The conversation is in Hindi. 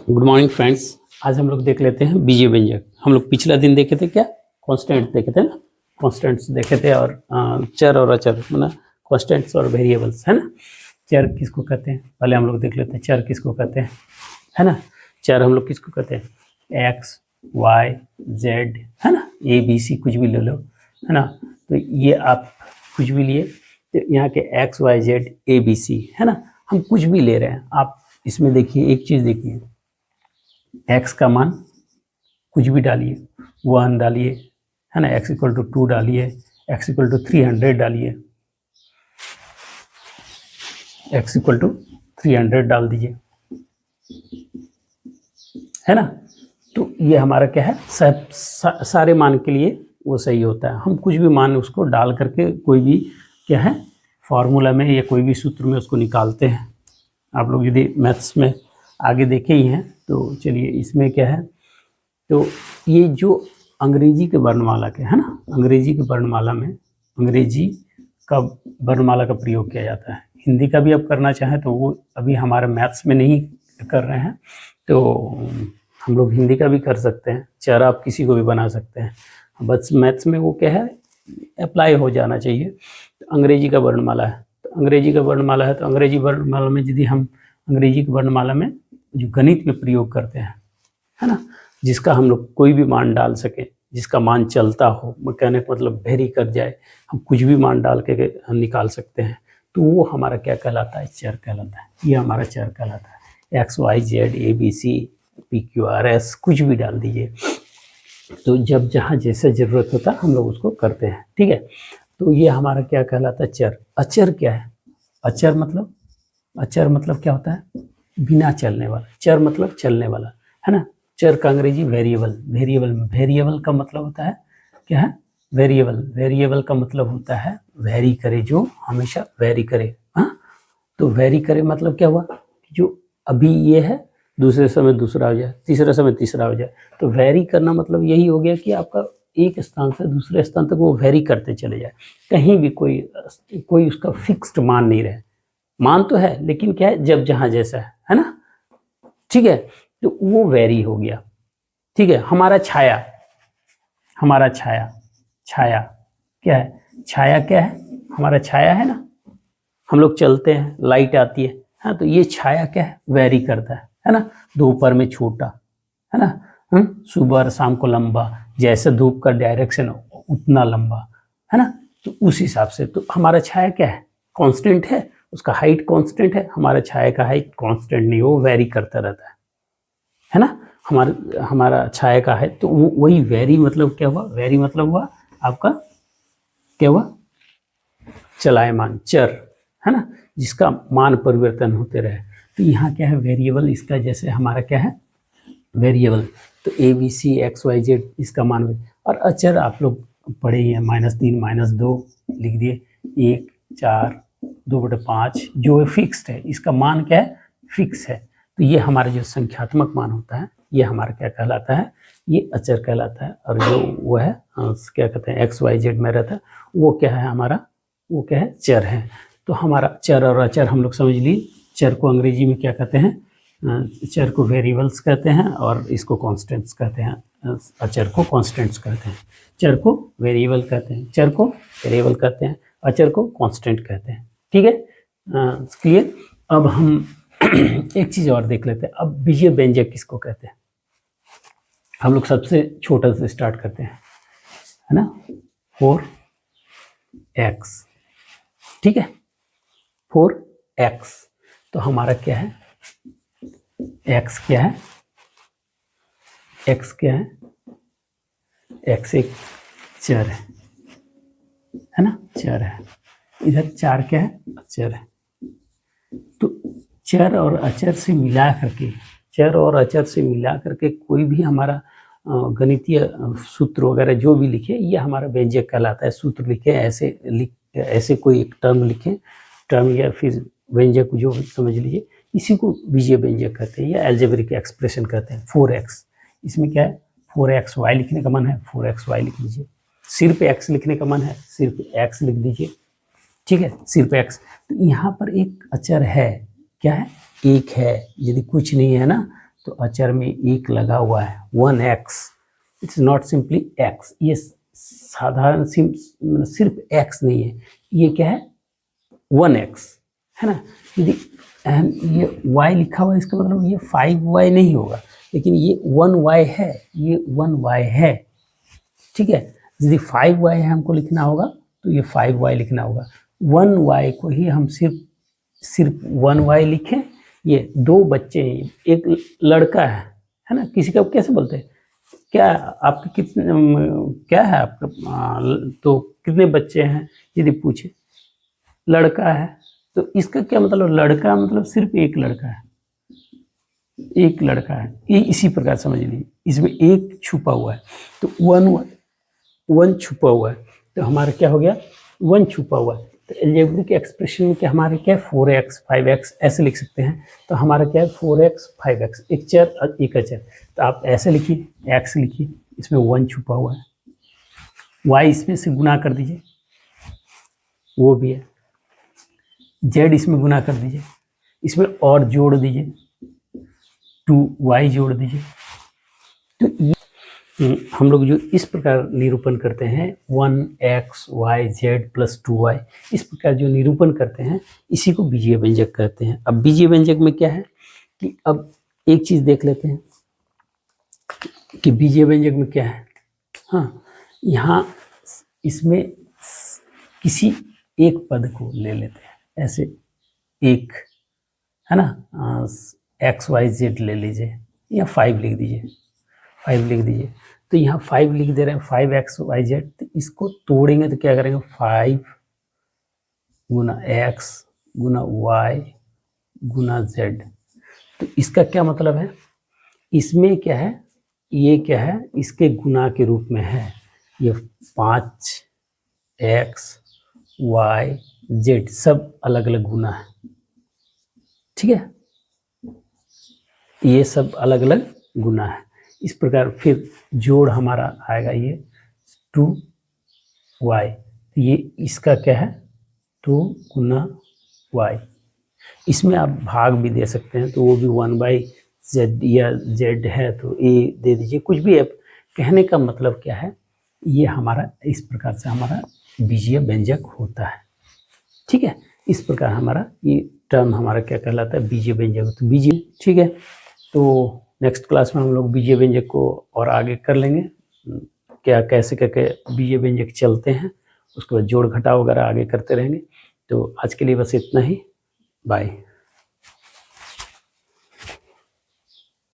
Good morning friends. आज हम लोग देख लेते हैं बीजीय व्यंजक। हम लोग पिछला दिन देखे थे क्या, कॉन्स्टेंट देखे थे ना, कॉन्स्टेंट्स देखे थे और चर और अचर मतलब कॉन्स्टेंट्स और वेरिएबल्स है ना। चर किसको कहते हैं पहले हम लोग देख लेते हैं। चर किसको कहते हैं है ना। चर हम लोग किसको कहते हैं, एक्स वाई जेड है ना, ए बी सी कुछ भी ले लो है ना। तो ये आप कुछ भी लिए तो यहाँ के x y z a b c है ना, हम कुछ भी ले रहे हैं। आप इसमें देखिए एक चीज़ देखिए, x का मान कुछ भी डालिए, 1 डालिए है ना, x इक्वल टू 2 डालिए, x इक्वल टू 300 डालिए, x इक्वल टू 300 डाल दीजिए है ना। तो ये हमारा क्या है, सारे मान के लिए वो सही होता है। हम कुछ भी मान उसको डाल करके कोई भी क्या है फॉर्मूला में या कोई भी सूत्र में उसको निकालते हैं। आप लोग यदि मैथ्स में आगे देखे ही हैं तो चलिए इसमें क्या है, तो ये जो अंग्रेजी के वर्णमाला के है ना, अंग्रेजी के वर्णमाला में अंग्रेजी का वर्णमाला का प्रयोग किया जाता है। हिंदी का भी अब करना चाहें तो वो अभी हमारे मैथ्स में नहीं कर रहे हैं, तो हम लोग हिंदी का भी कर सकते हैं। चर आप किसी को भी बना सकते हैं, बस मैथ्स में वो क्या है अप्लाई हो जाना चाहिए। तो अंग्रेजी का वर्णमाला है, तो अंग्रेजी का वर्णमाला है, तो अंग्रेजी वर्णमाला में यदि हम अंग्रेजी की वर्णमाला में जो गणित में प्रयोग करते हैं है ना, जिसका हम लोग कोई भी मान डाल सके, जिसका मान चलता हो, कहने का मतलब वेरी कर जाए, हम कुछ भी मान डाल के निकाल सकते हैं, तो वो हमारा क्या कहलाता है, चर कहलाता है। ये हमारा चर कहलाता है। X y z a b c p q r s कुछ भी डाल दीजिए, तो जब जहाँ जैसे ज़रूरत होता है हम लोग उसको करते हैं, ठीक है। तो ये हमारा क्या कहलाता है, चर। अचर क्या है, अचर मतलब क्या होता है, बिना चलने वाला। चर मतलब चलने वाला है ना। चर का अंग्रेजी वेरिएबल। वेरिएबल का मतलब होता है क्या है, वेरिएबल का मतलब होता है वेरी करे, जो हमेशा वेरी करे। हाँ, तो वेरी करे मतलब क्या हुआ, जो अभी ये है दूसरे समय दूसरा हो जाए, तीसरे समय तीसरा हो जाए। तो वेरी करना मतलब यही हो गया कि आपका एक स्थान से दूसरे स्थान तक वो वेरी करते चले जाए, कहीं भी कोई उसका फिक्स्ड मान नहीं रहे। मान तो है लेकिन क्या है, जब जहाँ जैसा है ना, ठीक है। तो वो वेरी हो गया, ठीक है। हमारा छाया क्या है, छाया क्या है, हमारा छाया है ना। हम लोग चलते हैं, लाइट आती है, हाँ, तो ये छाया क्या है, वेरी करता है ना। दोपहर में छोटा है ना, सुबह और शाम को लंबा, जैसे धूप का डायरेक्शन उतना लंबा है ना। तो उस हिसाब से तो हमारा छाया क्या है, कांस्टेंट है, उसका हाइट कांस्टेंट है। हमारा छाया का हाइट कांस्टेंट नहीं, वो वेरी करता रहता है ना। हमारा छाया का है, तो वो वही वेरी मतलब क्या हुआ, वेरी मतलब हुआ आपका क्या हुआ, चलायमान चर है ना, जिसका मान परिवर्तन होते रहे। तो यहाँ क्या है, वेरिएबल। इसका जैसे हमारा क्या है वेरिएबल, तो a b c x y z इसका मान। और अचर आप लोग पढ़े ही हैं, -3 -2 लिख दिए, 1 4 2/5 जो फिक्स्ड है, इसका मान क्या है, फिक्स है। तो ये हमारा जो संख्यात्मक मान होता है ये हमारा क्या कहलाता है, ये अचर कहलाता है। और जो वो है क्या कहते हैं एक्स वाई जेड में रहता है, वो क्या है हमारा, वो क्या है, चर है। तो हमारा चर और अचर हम लोग समझ लिए। चर को अंग्रेजी में क्या कहते हैं, चर को वेरिएबल्स कहते हैं और इसको कांस्टेंट्स कहते हैं। अचर को कांस्टेंट्स कहते हैं, चर को वेरिएबल कहते हैं, चर को वेरिएबल कहते हैं, अचर को कांस्टेंट कहते हैं, ठीक है। क्लियर। अब हम एक चीज़ और देख लेते हैं। अब बीजीय व्यंजक किसको कहते हैं, हम लोग सबसे छोटा से स्टार्ट करते हैं है ना। 4x, ठीक है, 4x। तो हमारा क्या है, x क्या है, x क्या है, x एक चर है ना, चर है। इधर 4 क्या है, अचर है। तो चर और अचर से मिला करके कोई भी हमारा गणितीय सूत्र वगैरह जो भी लिखे, ये हमारा व्यंजक कहलाता है। सूत्र लिखे ऐसे कोई एक टर्म लिखे, टर्म या फिर व्यंजक जो समझ लीजिए, इसी को बीजीय व्यंजक कहते हैं या अलजेब्रिक एक्सप्रेशन कहते हैं। 4x, इसमें क्या है, 4xy लिखने का मन है 4xy लिख लीजिए, सिर्फ x लिखने का मन है सिर्फ x लिख दीजिए, ठीक है, सिर्फ x। तो यहाँ पर एक अचर है, क्या है, एक है। यदि कुछ नहीं है ना तो अचर में एक लगा हुआ है 1x, it's not simply x, ये साधारण सिर्फ x नहीं है, ये क्या है 1x है ना। यदि ये y लिखा हुआ है इसका मतलब ये 5y नहीं होगा, लेकिन ये 1y है, ये 1y है, ठीक है। यदि 5y है हमको लिखना होगा तो ये 5y लिखना होगा, 1y को ही हम सिर्फ 1y लिखें। ये दो बच्चे हैं, एक लड़का है ना, किसी का कैसे बोलते हैं, क्या आपके कितने क्या है आपका, तो कितने बच्चे हैं यदि पूछे, लड़का है, तो इसका क्या मतलब, लड़का मतलब सिर्फ एक लड़का है, एक लड़का है, ये इसी प्रकार समझ लीजिए। इसमें एक छुपा हुआ है तो 1 छुपा हुआ है, तो हमारा क्या हो गया 1 छुपा हुआ है। तो एल्जेब्रिक एक्सप्रेशन में क्या हमारे क्या है 4x 5x ऐसे लिख सकते हैं। तो हमारा क्या है 4x 5x, एक चर और एक अचर, तो आप ऐसे लिखिए, x लिखिए, इसमें 1 छुपा हुआ है, y इसमें से गुना कर दीजिए, वो भी है, z इसमें गुना कर दीजिए, इसमें और जोड़ दीजिए 2y जोड़ दीजिए। तो ये हम लोग जो इस प्रकार निरूपण करते हैं 1x y z plus 2y, इस प्रकार जो निरूपण करते हैं इसी को बीजीय व्यंजक कहते हैं। अब बीजीय व्यंजक में क्या है कि अब एक चीज देख लेते हैं कि बीजीय व्यंजक में क्या है। हाँ, यहाँ इसमें किसी एक पद को ले लेते हैं, ऐसे एक है ना, x y z ले लीजिए या 5 लिख दीजिए, 5 लिख दीजिए। तो यहाँ 5 लिख दे रहे हैं, 5x y z, तो इसको तोड़ेंगे तो क्या करेंगे 5 गुना x गुना y गुना z। तो इसका क्या मतलब है, इसमें क्या है, ये क्या है इसके गुना के रूप में है, ये 5x y z सब अलग अलग गुना है, ठीक है, ये सब अलग अलग गुना है। इस प्रकार फिर जोड़ हमारा आएगा ये 2y, ये इसका क्या है 2 गुना y, इसमें आप भाग भी दे सकते हैं, तो वो भी 1/z या z है तो a दे दीजिए, कुछ भी है। कहने का मतलब क्या है, ये हमारा इस प्रकार से हमारा बीजीय व्यंजक होता है, ठीक है। इस प्रकार हमारा ये टर्म हमारा क्या कहलाता है बीजीय व्यंजक, तो बीजीय, ठीक है। तो नेक्स्ट क्लास में हम लोग बीजीय व्यंजक को और आगे कर लेंगे, क्या कैसे करके बीजीय व्यंजक चलते हैं, उसके बाद जोड़ घटाव वगैरह आगे करते रहेंगे। तो आज के लिए बस इतना ही, बाय।